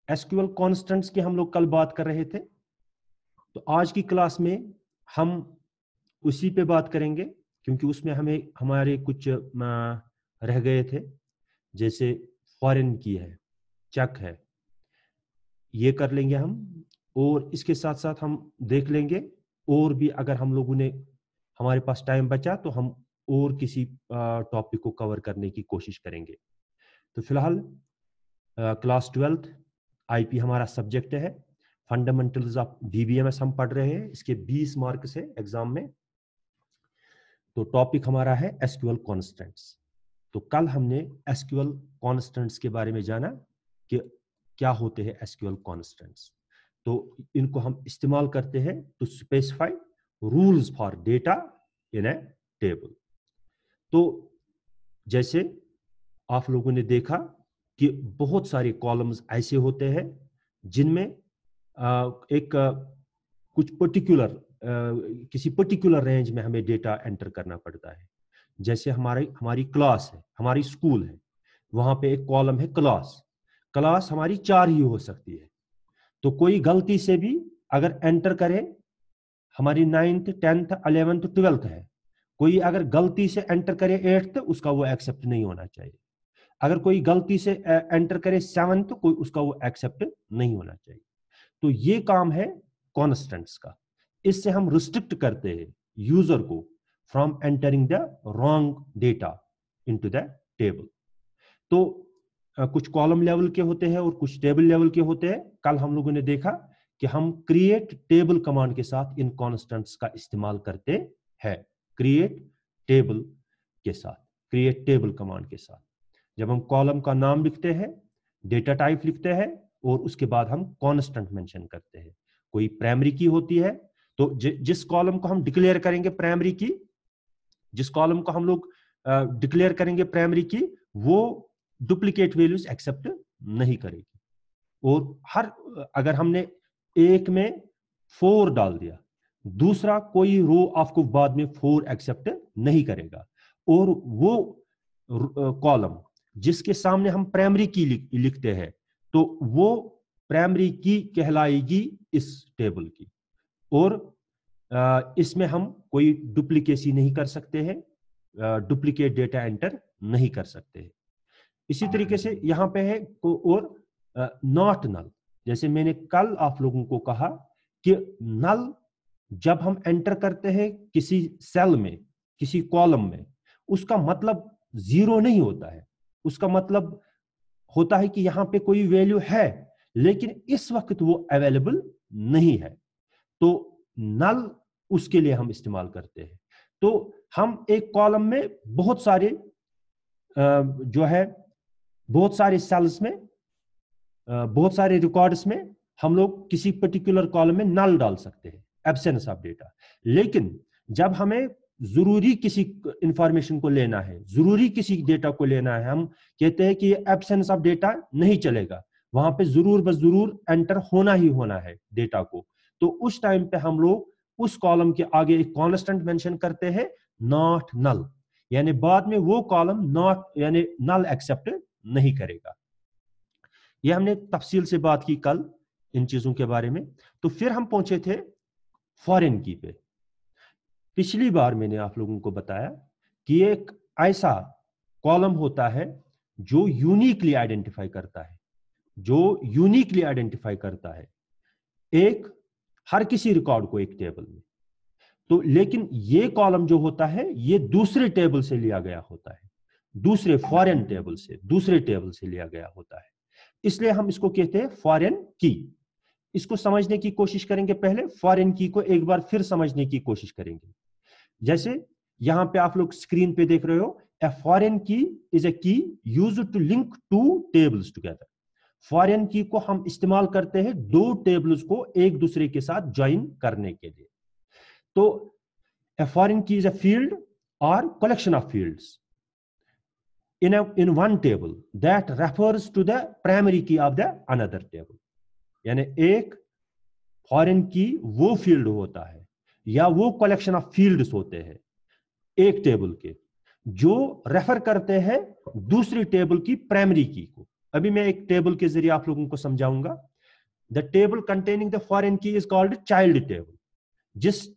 SQL constants की हम लोग कल बात कर रहे थे, तो आज की क्लास में हम उसी पे बात करेंगे, क्योंकि उसमें हमें हमारे कुछ रह गए थे, जैसे फॉरेन की है, चेक है, ये कर लेंगे हम। और इसके साथ साथ हम देख लेंगे और भी, अगर हम लोगों ने, हमारे पास टाइम बचा तो हम और किसी टॉपिक को कवर करने की कोशिश करेंगे। तो फिलहाल क्लास 12th आईपी हमारा सब्जेक्ट है, फंडामेंटल्स ऑफ डीबीएमएस हम पढ़ रहे हैं, इसके 20 मार्क्स है एग्जाम में। तो टॉपिक हमारा है एसक्यूएल कॉन्स्टेंट्स। तो कल हमने एसक्यूएल कॉन्स्टेंट्स के बारे में जाना कि क्या होते हैं एसक्यूएल कॉन्स्टेंट्स। तो इनको हम इस्तेमाल करते हैं to specify rules for data in a table. तो जैसे आप लोगों ने देखा कि बहुत सारे कॉलम्स ऐसे होते हैं जिनमें कुछ पर्टिकुलर किसी पर्टिकुलर रेंज में हमें डेटा एंटर करना पड़ता है। जैसे हमारी क्लास है, हमारी स्कूल है, वहां पे एक कॉलम है क्लास। क्लास हमारी 4 ही हो सकती है। तो कोई गलती से भी अगर एंटर करे, हमारी 9th 10th 11th 12th है, कोई अगर गलती से एंटर करे 8th, उसका वो एक्सेप्ट नहीं होना चाहिए। अगर कोई गलती से एंटर करे 7th, कोई उसका वो एक्सेप्ट नहीं होना चाहिए। तो ये काम है कॉन्स्टेंट्स का। इससे हम रिस्ट्रिक्ट करते हैं यूजर को from entering the wrong data into the table. तो कुछ कॉलम लेवल के होते हैं और कुछ टेबल लेवल के होते हैं। कल हम लोगों ने देखा कि हम क्रिएट टेबल कमांड के साथ इन कॉन्स्टेंट्स का इस्तेमाल करते हैं। क्रिएट टेबल के साथ, क्रिएट टेबल कमांड के साथ जब हम कॉलम का नाम लिखते हैं, डेटा टाइप लिखते हैं और उसके बाद हम कांस्टेंट मेंशन करते हैं। कोई प्राइमरी की होती है, तो जिस कॉलम को हम डिक्लेयर करेंगे प्राइमरी की, जिस कॉलम को हम लोग डिक्लेयर करेंगे प्राइमरी की, वो डुप्लीकेट वैल्यूज एक्सेप्ट नहीं करेगी। और अगर हमने एक में 4 डाल दिया, दूसरा कोई रो आपको बाद में 4 एक्सेप्ट नहीं करेगा। और वो कॉलम जिसके सामने हम प्राइमरी की लिखते हैं, तो वो प्राइमरी की कहलाएगी इस टेबल की। और इसमें हम कोई डुप्लीकेसी नहीं कर सकते हैं, डुप्लीकेट डेटा एंटर नहीं कर सकते हैं। इसी तरीके से यहां पे है और नॉट नल। जैसे मैंने कल आप लोगों को कहा कि नल जब हम एंटर करते हैं किसी सेल में, किसी कॉलम में, उसका मतलब 0 नहीं होता है। उसका मतलब होता है कि यहां पे कोई वैल्यू है, लेकिन इस वक्त वो अवेलेबल नहीं है। तो नल उसके लिए हम इस्तेमाल करते हैं। तो हम एक कॉलम में बहुत सारे जो है, बहुत सारे सेल्स में, बहुत सारे रिकॉर्ड्स में हम लोग किसी पर्टिकुलर कॉलम में नल डाल सकते हैं, एब्सेंस ऑफ डेटा। लेकिन जब हमें जरूरी किसी इंफॉर्मेशन को लेना है, जरूरी किसी डेटा को लेना है, हम कहते हैं कि एब्सेंस ऑफ डेटा नहीं चलेगा, वहां पे जरूर बस जरूर एंटर होना ही होना है डेटा को। तो उस टाइम पे हम लोग उस कॉलम के आगे एक कांस्टेंट मेंशन करते हैं, नॉट नल, यानी बाद में वो कॉलम नॉट यानी नल एक्सेप्ट नहीं करेगा। ये हमने तफसील से बात की कल इन चीजों के बारे में। तो फिर हम पहुंचे थे फॉरेन की पे। पिछली बार मैंने आप लोगों को बताया कि एक ऐसा कॉलम होता है जो यूनिकली आइडेंटिफाई करता है, जो यूनिकली आइडेंटिफाई करता है एक हर किसी रिकॉर्ड को एक टेबल में। तो लेकिन ये कॉलम जो होता है ये दूसरे टेबल से लिया गया होता है, दूसरे फॉरेन टेबल से, दूसरे टेबल से लिया गया होता है, इसलिए हम इसको कहते हैं फॉरेन की। इसको समझने की कोशिश करेंगे। पहले फॉरेन की को एक बार फिर समझने की कोशिश करेंगे। जैसे यहां पे आप लोग स्क्रीन पे देख रहे हो, ए foreign key is a key used to link two tables together. Foreign key को हम इस्तेमाल करते हैं दो टेबल्स को एक दूसरे के साथ ज्वाइन करने के लिए। तो ए foreign key is a field और collection of fields in one table that refers to the primary key of the another table। यानी एक फॉरेन की वो फील्ड होता है या वो कलेक्शन ऑफ फील्ड्स होते हैं एक टेबल के, जो रेफर करते हैं दूसरी टेबल की प्राइमरी की को। अभी मैं एक टेबल के जरिए आप लोगों को समझाऊंगा। The table containing the foreign key is called child table. जिस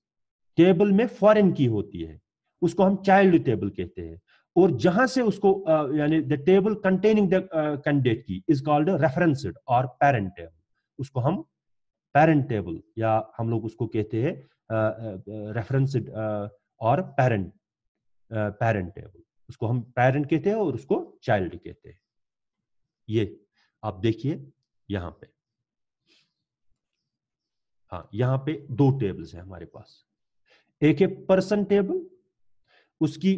टेबल में फॉरेन की होती है उसको हम चाइल्ड टेबल कहते हैं। और जहां से उसको यानी the table containing the candidate की इज कॉल्ड रेफरेंस्ड और पेरेंट टेबल। उसको हम पेरेंट टेबल या हम लोग उसको कहते हैं रेफरेंस्ड और पेरेंट टेबल। उसको हम पेरेंट कहते हैं और उसको चाइल्ड कहते हैं। ये आप देखिए यहां पे, हाँ यहां पे दो टेबल्स है हमारे पास। एक है पर्सन टेबल, उसकी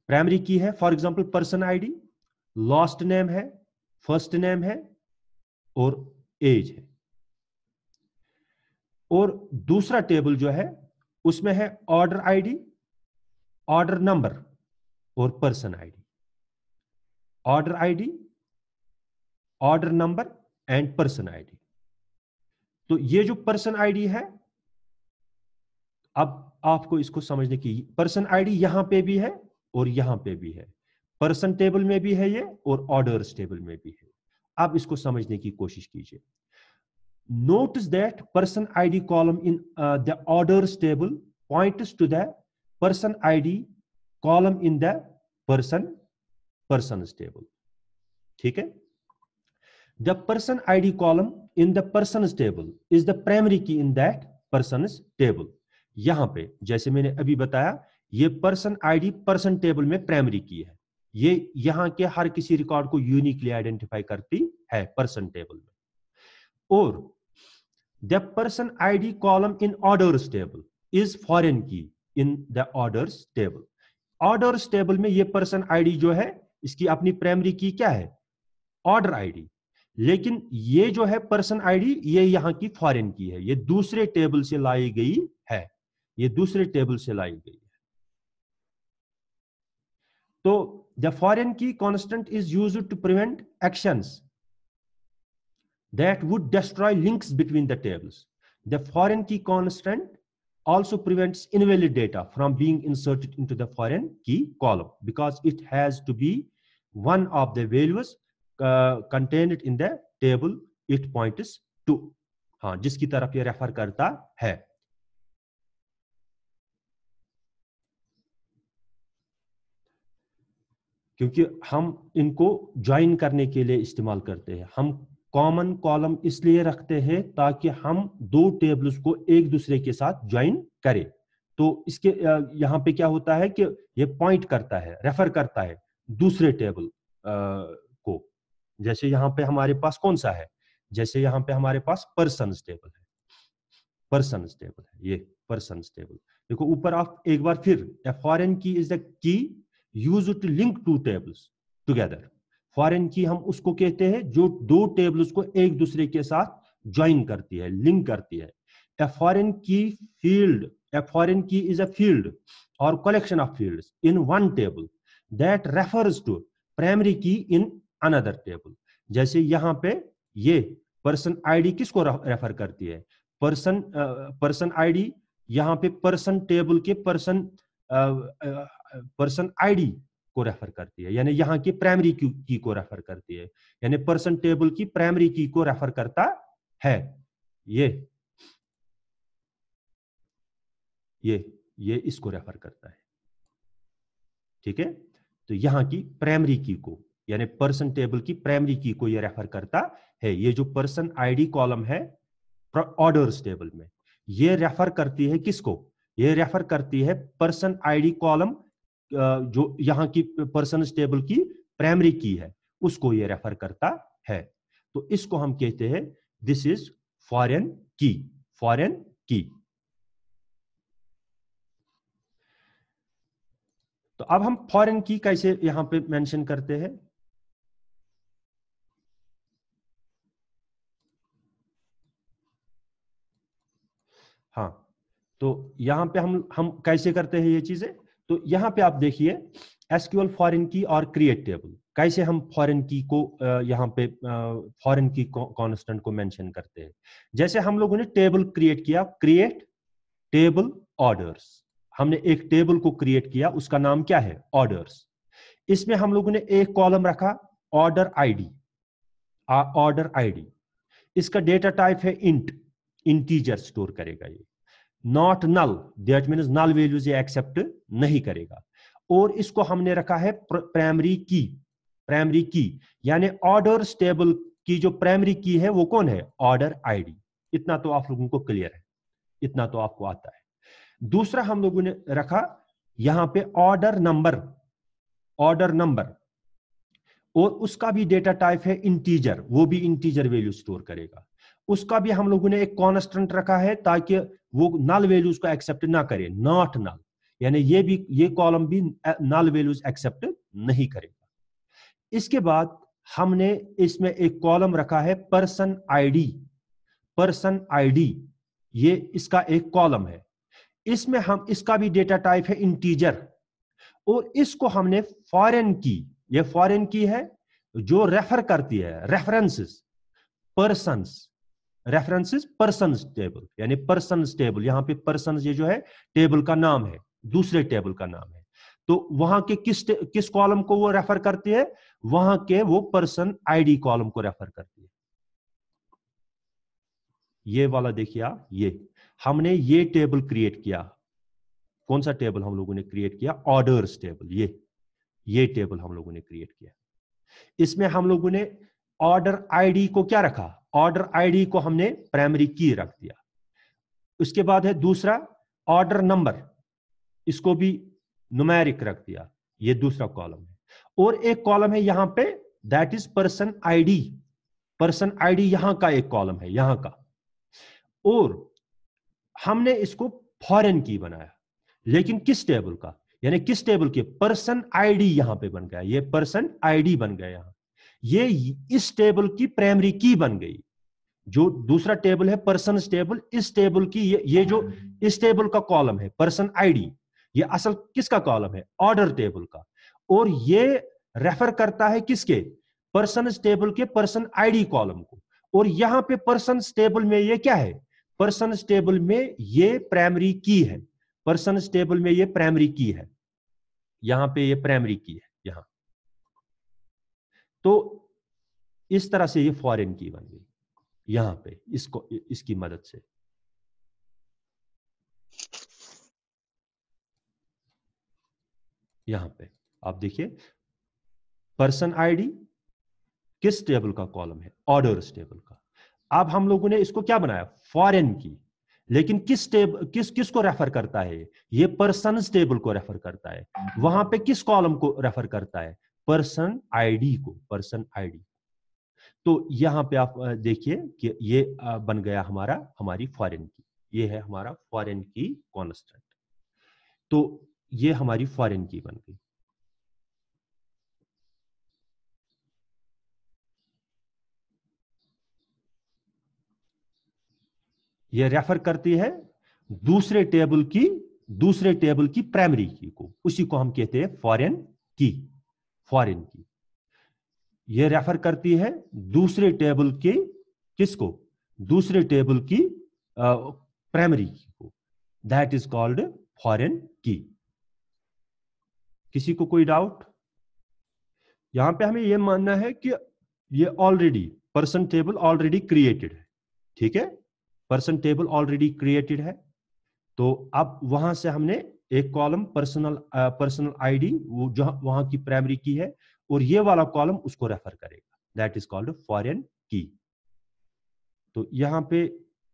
प्राइमरी की है for example person ID, last name है, फर्स्ट नेम है और एज है। और दूसरा टेबल जो है उसमें है ऑर्डर आईडी, ऑर्डर नंबर और person ID. Order ID, order number and person ID. तो ये जो पर्सन आईडी है, अब आपको इसको समझने की, पर्सन आईडी यहां पे भी है और यहां पे भी है। पर्सन टेबल में भी है ये और ऑर्डर्स टेबल में भी है। अब इसको समझने की कोशिश कीजिए। Notice that person ID column in the orders table points to the person ID column in the persons table. ठीक है? The person ID column in the persons table is the primary key in that persons table. यहां पे जैसे मैंने अभी बताया, ये person ID person table में प्राइमरी की है। ये यहां के हर किसी रिकॉर्ड को यूनिकली आइडेंटिफाई करती है पर्सन टेबल में। और the person ID column in orders table is foreign key in the orders table. Orders table में ये person ID जो है इसकी अपनी प्राइमरी की क्या है? Order ID. लेकिन ये जो है पर्सन आईडी ये यहां की फॉरेन की है, ये दूसरे टेबल से लाई गई है, ये दूसरे टेबल से लाई गई है। तो the foreign key constant is used to prevent actions that would destroy links between the tables. The foreign key constant also prevents invalid data from being inserted into the foreign key column because it has to be one of the values contained in the table it points to. हाँ, जिसकी तरफ ये refer करता है। क्योंकि हम इनको join करने के लिए इस्तेमाल करते हैं। हम कॉमन कॉलम इसलिए रखते हैं ताकि हम दो टेबल्स को एक दूसरे के साथ ज्वाइन करें। तो इसके यहां पे क्या होता है कि ये पॉइंट करता है, रेफर करता है दूसरे टेबल को। जैसे यहां पे हमारे पास कौन सा है? जैसे यहां पे हमारे पास पर्सन्स टेबल है, पर्सन्स टेबल है, ये पर्सन्स टेबल। देखो ऊपर आप एक बार फिर, a foreign key is the key used to link two tables together. Foreign key हम उसको कहते हैं जो दो टेबल्स को एक दूसरे के साथ ज्वाइन करती है, लिंक करती है। A foreign key field, a foreign key is a field और collection of fields in one table that refers to primary key in another table. जैसे यहां पे ये पर्सन आईडी किसको रेफर करती है? पर्सन आईडी यहां पे पर्सन टेबल के पर्सन आईडी को रेफर करती है, यानी यहां की प्राइमरी की को रेफर करती है, यानी पर्सन टेबल की प्राइमरी की को रेफर करता है। ये इसको रेफर करता है। ठीक है? तो यहां की प्राइमरी की को, यानी पर्सन टेबल की प्राइमरी की को ये रेफर करता है। ये जो पर्सन आईडी कॉलम है ऑर्डर्स टेबल में, ये रेफर करती है किसको? ये रेफर करती है पर्सन आईडी कॉलम जो यहां की पर्सन टेबल की प्राइमरी की है, उसको ये रेफर करता है। तो इसको हम कहते हैं दिस इज फॉरेन की, फॉरेन की। तो अब हम फॉरेन की कैसे यहां पे मेंशन करते हैं? हाँ, तो यहां पे हम कैसे करते हैं ये चीजें? तो यहां पे आप देखिए एसक्यूएल फॉरेन की और क्रिएट टेबल, कैसे हम फॉरेन की को यहां पे फॉरेन की कांस्टेंट को मेंशन करते हैं। जैसे हम लोगों ने टेबल क्रिएट किया, क्रिएट टेबल ऑर्डर्स, हमने एक टेबल को क्रिएट किया, उसका नाम क्या है? ऑर्डर्स। इसमें हम लोगों ने एक कॉलम रखा ऑर्डर आईडी, ऑर्डर आईडी, इसका डेटा टाइप है इंट, इंटीजर स्टोर करेगा ये। Not null, that means null values ये एक्सेप्ट नहीं करेगा। और इसको हमने रखा है प्राइमरी की, प्राइमरी की यानी ऑर्डर्स टेबल की जो प्राइमरी की है वो कौन है, ऑर्डर आईडी। इतना तो आप लोगों को क्लियर है, इतना तो आपको आता है। दूसरा हम लोगों ने रखा यहां पे ऑर्डर नंबर, ऑर्डर नंबर, और उसका भी डेटा टाइप है इंटीजर, वो भी इंटीजर वैल्यू स्टोर करेगा। उसका भी हम लोगों ने एक कांस्टेंट रखा है ताकि वो नल वैल्यूज को एक्सेप्ट ना करे, नॉट नल, यानी ये भी, ये कॉलम भी नल वैल्यूज एक्सेप्ट नहीं करेगा। इसके बाद हमने इसमें एक कॉलम रखा है पर्सन आईडी, पर्सन आईडी, ये इसका एक कॉलम है। इसमें हम, इसका भी डेटा टाइप है इंटीजर, और इसको हमने फॉरेन की, ये फॉरेन की है जो रेफर करती है, references, persons, references persons table, यानी पर्सन्स टेबल, यहां पे पर्सन्स ये जो है टेबल का नाम है, दूसरे टेबल का नाम है। तो वहां के किस कॉलम को वो रेफर करती है, वहां के वो पर्सन आईडी कॉलम को रेफर करती है। ये वाला देखिए आप, ये हमने ये टेबल क्रिएट किया। कौन सा टेबल हम लोगों ने क्रिएट किया, ऑर्डर्स टेबल, ये टेबल हम लोगों ने क्रिएट किया। इसमें हम लोगों ने ऑर्डर आईडी को क्या रखा, ऑर्डर आईडी को हमने प्राइमरी की रख दिया। उसके बाद है दूसरा ऑर्डर नंबर, इसको भी न्यूमेरिक रख दिया, ये दूसरा कॉलम है। और एक कॉलम है यहां पे, that is person ID, person ID यहां का एक कॉलम है, यहां का। और हमने इसको फॉरेन की बनाया, लेकिन किस टेबल का, यानी किस टेबल के, पर्सन आईडी यहां पे बन गया, ये पर्सन आईडी बन गया यहां, ये इस टेबल की प्राइमरी की बन गई। जो दूसरा टेबल है पर्सन टेबल, इस टेबल की ये जो इस टेबल का कॉलम है पर्सन आईडी, ये असल किसका कॉलम है, ऑर्डर टेबल का। और ये रेफर करता है किसके, पर्सन टेबल के पर्सन आईडी कॉलम को। और यहां पे पर्सन टेबल में ये क्या है, पर्सन टेबल में ये प्राइमरी की है, पर्सन टेबल में ये प्राइमरी की है, यहां पे ये प्राइमरी की है यहां। तो इस तरह से ये फॉरेन की बन गई यहां पे, इसको, इसकी मदद से। यहां पे आप देखिए पर्सन आईडी किस टेबल का कॉलम है, ऑर्डर्स टेबल का। अब हम लोगों ने इसको क्या बनाया, फॉरेन की, लेकिन किस टेबल, किसको रेफर करता है, ये पर्सन टेबल को रेफर करता है। वहां पे किस कॉलम को रेफर करता है, पर्सन आईडी को, पर्सन आईडी। तो यहां पे आप देखिए कि ये बन गया हमारा, हमारी फॉरेन की, ये है हमारा फॉरेन की कांस्टेंट। तो ये हमारी फॉरेन की बन गई। ये रेफर करती है दूसरे टेबल की प्राइमरी की को, उसी को हम कहते हैं फॉरेन की, फॉरेन की। ये रेफर करती है दूसरे टेबल के, किसको, दूसरे टेबल की प्राइमरी की को, दैट इज कॉल्ड फॉरेन की। किसी को कोई डाउट? यहां पे हमें यह मानना है कि ये already person table already created है, ठीक है, पर्सन टेबल ऑलरेडी क्रिएटेड है। तो अब वहां से हमने एक कॉलम पर्सनल आईडी, वो जो वहां की प्राइमरी की है, और ये वाला कॉलम उसको रेफर करेगा, दैट इज कॉल्ड फॉरेन की। तो यहां पे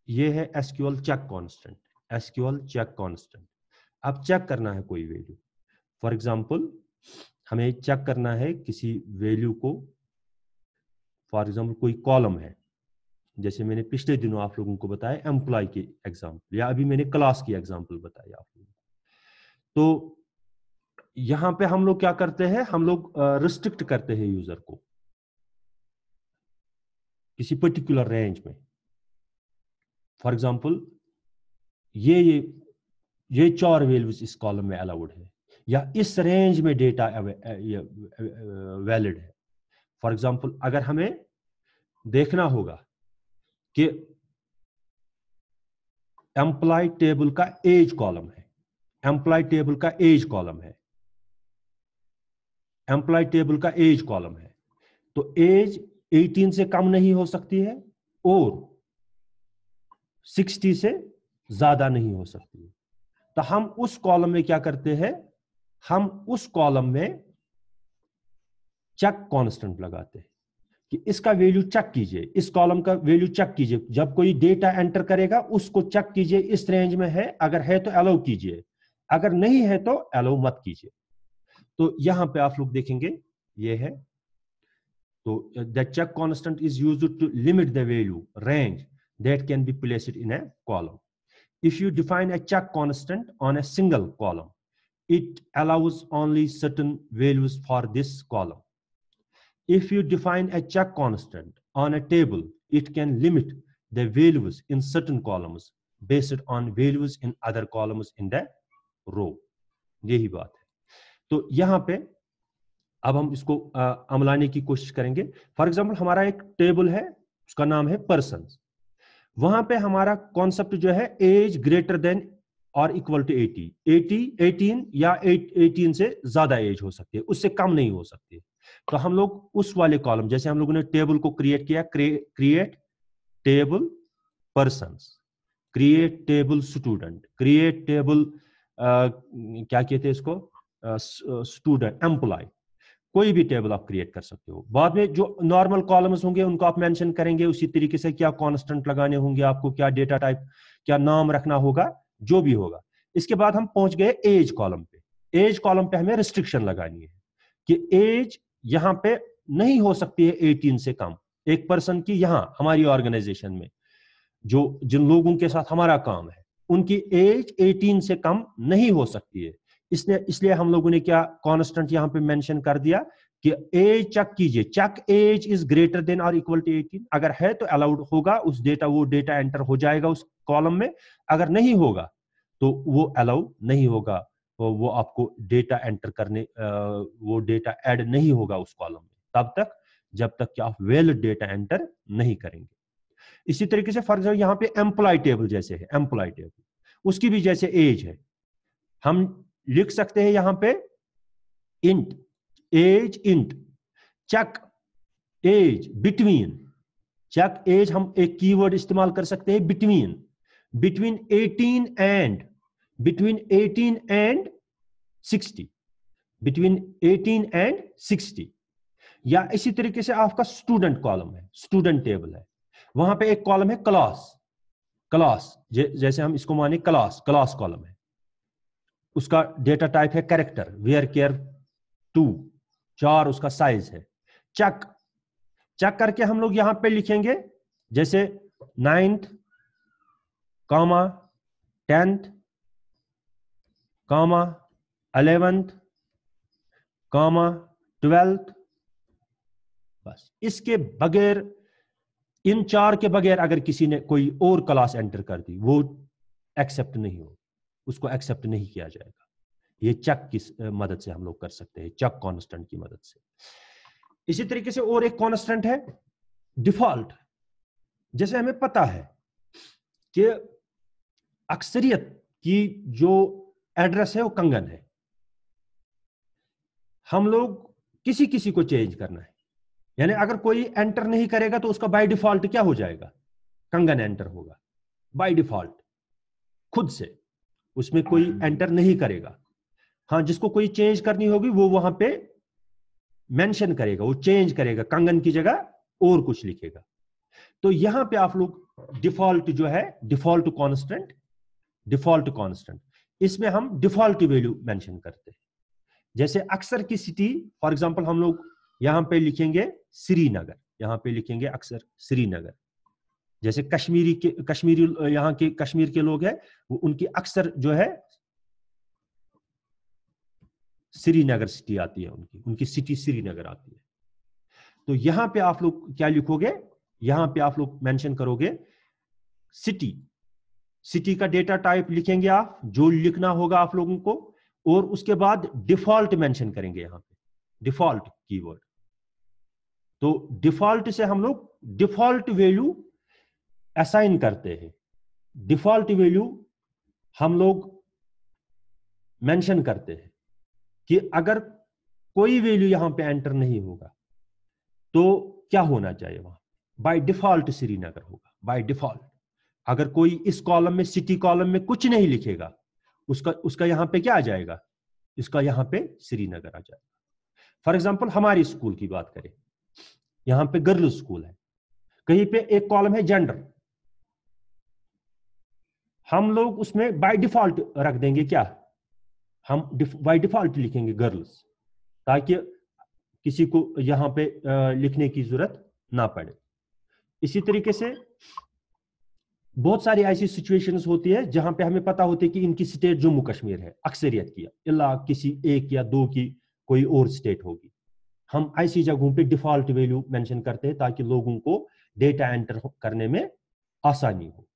ये है SQL check constant, SQL check constant. अब चेक करना है कोई वैल्यू, फॉर एग्जांपल हमें चेक करना है किसी वैल्यू को, फॉर एग्जांपल कोई कॉलम है, जैसे मैंने पिछले दिनों आप लोगों को बताया एम्प्लॉय की एग्जांपल, या अभी मैंने क्लास की एग्जांपल बताई आप लोगों को। तो यहां पे हम लोग क्या करते हैं, हम लोग रिस्ट्रिक्ट करते हैं यूजर को किसी पर्टिकुलर रेंज में। फॉर एग्जांपल ये 4 वैल्यूज इस कॉलम में अलाउड है, या इस रेंज में डेटा वैलिड है। फॉर एग्जांपल अगर हमें देखना होगा कि एम्प्लॉय टेबल का एज कॉलम है, एम्प्लॉय टेबल का एज कॉलम है, एम्प्लॉय टेबल का एज कॉलम है, तो एज 18 से कम नहीं हो सकती है और 60 से ज्यादा नहीं हो सकती है। तो हम उस कॉलम में क्या करते हैं, हम उस कॉलम में चेक कांस्टेंट लगाते हैं कि इसका वैल्यू चेक कीजिए, इस कॉलम का वैल्यू चेक कीजिए। जब कोई डेटा एंटर करेगा उसको चेक कीजिए, इस रेंज में है, अगर है तो अलाउ कीजिए, अगर नहीं है तो अलाउ मत कीजिए। तो यहां पे आप लोग देखेंगे ये है, तो the check constant is used to limit the value range that can be placed in a column. If you define a check constant on a single column, it allows only certain values for this column. If you define a check constant on a table, it can limit the values in certain columns based on values in other columns in the row. यही बात है। तो यहां पे अब हम इसको अमलाने की कोशिश करेंगे। फॉर एग्जाम्पल हमारा एक टेबल है, उसका नाम है पर्सन्स। वहां पे हमारा कॉन्सेप्ट जो है एज ग्रेटर देन और इक्वल टू 18 या 18 से ज्यादा एज हो सकती है, उससे कम नहीं हो सकती। तो हम लोग उस वाले कॉलम, जैसे हम लोगों ने टेबल को क्रिएट किया, create table persons, create table student, create table क्या कहते हैं इसको, स्टूडेंट एम्प्लॉय, कोई भी टेबल आप क्रिएट कर सकते हो। बाद में जो नॉर्मल कॉलम्स होंगे उनको आप मेंशन करेंगे, उसी तरीके से क्या कांस्टेंट लगाने होंगे आपको, क्या डेटा टाइप, क्या नाम रखना होगा, जो भी होगा। इसके बाद हम पहुंच गए एज कॉलम पे। एज कॉलम पे हमें रिस्ट्रिक्शन लगानी है कि एज यहां पे नहीं हो सकती है 18 से कम। एक पर्सन की यहां हमारी ऑर्गेनाइजेशन में जो जिन लोगों के साथ हमारा काम है उनकी एज 18 से कम नहीं हो सकती है। इसलिए हम लोगों ने क्या कांस्टेंट यहां पे मेंशन कर दिया कि एज चेक कीजिए, check age is greater than और इक्वल टू 18। अगर है तो अलाउड होगा, उस डेटा वो डेटा एंटर हो जाएगा उस कॉलम में, अगर नहीं होगा तो वो अलाउ नहीं होगा, तो वो आपको डेटा एंटर करने वो डेटा ऐड नहीं होगा उस कॉलम में तब तक जब तक कि आप वैलिड डेटा एंटर नहीं करेंगे। इसी तरीके से फॉर एग्जाम्पल यहाँ पे एम्प्लॉय टेबल जैसे है, एम्प्लॉय टेबल उसकी भी जैसे एज है, हम लिख सकते हैं यहां पे int age, int check age between, check age हम एक कीवर्ड इस्तेमाल कर सकते हैं between, between 18 and 60, between 18 and 60। या इसी तरीके से आपका स्टूडेंट कॉलम है, स्टूडेंट टेबल है, वहां पे एक कॉलम है क्लास, क्लास जैसे हम इसको माने क्लास, क्लास कॉलम है, उसका डेटा टाइप है कैरेक्टर, वेयर केयर 2, 4 उसका साइज है। चेक, चेक करके हम लोग यहां पे लिखेंगे जैसे 9th, 10th, 11th, 12th। बस इसके बगैर, इन 4 के बगैर अगर किसी ने कोई और क्लास एंटर कर दी वो एक्सेप्ट नहीं हो, उसको एक्सेप्ट नहीं किया जाएगा। ये चेक की मदद से हम लोग कर सकते हैं, चेक कांस्टेंट की मदद से। इसी तरीके से और एक कांस्टेंट है डिफॉल्ट। जैसे हमें पता है कि अक्सरियत की जो एड्रेस है वो कंगन है, हम लोग किसी किसी को चेंज करना है, यानी अगर कोई एंटर नहीं करेगा तो उसका बाय डिफॉल्ट क्या हो जाएगा, कंगन एंटर होगा बाय डिफॉल्ट खुद से, उसमें कोई एंटर नहीं करेगा। हाँ, जिसको कोई चेंज करनी होगी वो वहां पे मेंशन करेगा, वो चेंज करेगा, कंगन की जगह और कुछ लिखेगा। तो यहां पे आप लोग डिफॉल्ट जो है, डिफॉल्ट कांस्टेंट, डिफॉल्ट कांस्टेंट, इसमें हम डिफॉल्ट वैल्यू मेंशन करते हैं। जैसे अक्सर की सिटी, फॉर एग्जांपल हम लोग यहां पे लिखेंगे श्रीनगर, यहां पे लिखेंगे अक्सर श्रीनगर। जैसे कश्मीरी यहाँ के कश्मीर के लोग हैं, वो उनकी अक्सर जो है श्रीनगर सिटी आती है, उनकी सिटी श्रीनगर आती है। तो यहां पे आप लोग क्या लिखोगे, यहां पे आप लोग मेंशन करोगे सिटी, सिटी का डेटा टाइप लिखेंगे आप, जो लिखना होगा आप लोगों को, और उसके बाद डिफॉल्ट मेंशन करेंगे यहां पे, डिफॉल्ट कीवर्ड। तो डिफॉल्ट से हम लोग डिफॉल्ट वैल्यू असाइन करते हैं, डिफॉल्ट वैल्यू हम लोग मेंशन करते हैं कि अगर कोई वैल्यू यहां पे एंटर नहीं होगा तो क्या होना चाहिए वहां? बाय डिफॉल्ट श्रीनगर होगा, बाय डिफॉल्ट। अगर कोई इस कॉलम में, सिटी कॉलम में कुछ नहीं लिखेगा, उसका यहां पे क्या आ जाएगा? इसका यहां पे श्रीनगर आ जाएगा। फॉर एग्जाम्पल हमारी स्कूल की बात करें, यहां पे गर्ल्स स्कूल है, कहीं पे एक कॉलम है जेंडर, हम लोग उसमें बाय डिफॉल्ट रख देंगे क्या? हम बाय डिफॉल्ट लिखेंगे गर्ल्स, ताकि किसी को यहां पे लिखने की जरूरत ना पड़े। इसी तरीके से बहुत सारी ऐसी सिचुएशंस होती है जहां पे हमें पता होती है कि इनकी स्टेट जम्मू कश्मीर है, अक्सरियत की, इला किसी एक या दो की कोई और स्टेट होगी। हम ऐसी जगहों पे डिफॉल्ट वैल्यू मेंशन करते हैं ताकि लोगों को डेटा एंटर करने में आसानी हो।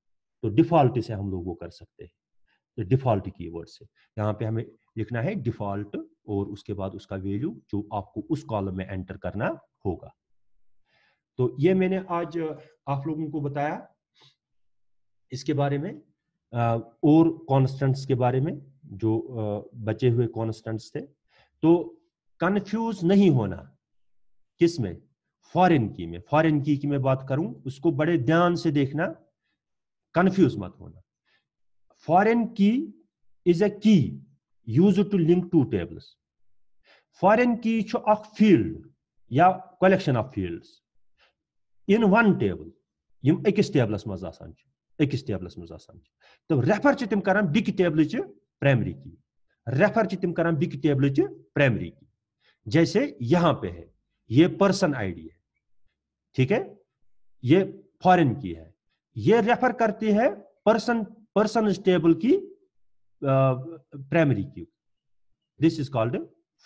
तो डिफॉल्ट से हम लोग वो कर सकते हैं, तो डिफॉल्ट कीवर्ड से यहाँ पे हमें लिखना है डिफॉल्ट, और उसके बाद उसका वैल्यू जो आपको उस कॉलम में एंटर करना होगा। तो ये मैंने आज आप लोगों को बताया इसके बारे में, और कॉन्स्टेंट्स के बारे में, जो बचे हुए कॉन्स्टेंट्स थे। तो कंफ्यूज नहीं होना किसमें? फॉरेन की में। फॉरेन की मैं बात करूं, उसको बड़े ध्यान से देखना, कंफ्यूज मत होना। Foreign key is a key used to link two tables. Foreign key छ अख फील्ड या collection of fields in one table, यम अकिस टेबलस मज आसान छ, अकिस टेबलस मज आसान छ। तो रेफर छ तिम करन बिक टेबल च प्राइमरी की, रेफर छ तिम करन बिक टेबल च प्राइमरी की। जैसे यहां पे है, ये पर्सन आईडी है, ठीक है, ये फॉरेन की है, ये रेफर करती है पर्सन पर्सन टेबल की प्राइमरी की। दिस इज कॉल्ड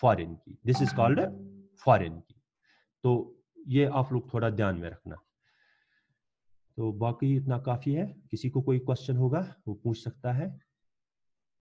फॉरेन की, दिस इज कॉल्ड फॉरेन की। तो ये आप लोग थोड़ा ध्यान में रखना। तो बाकी इतना काफी है, किसी को कोई क्वेश्चन होगा वो पूछ सकता है।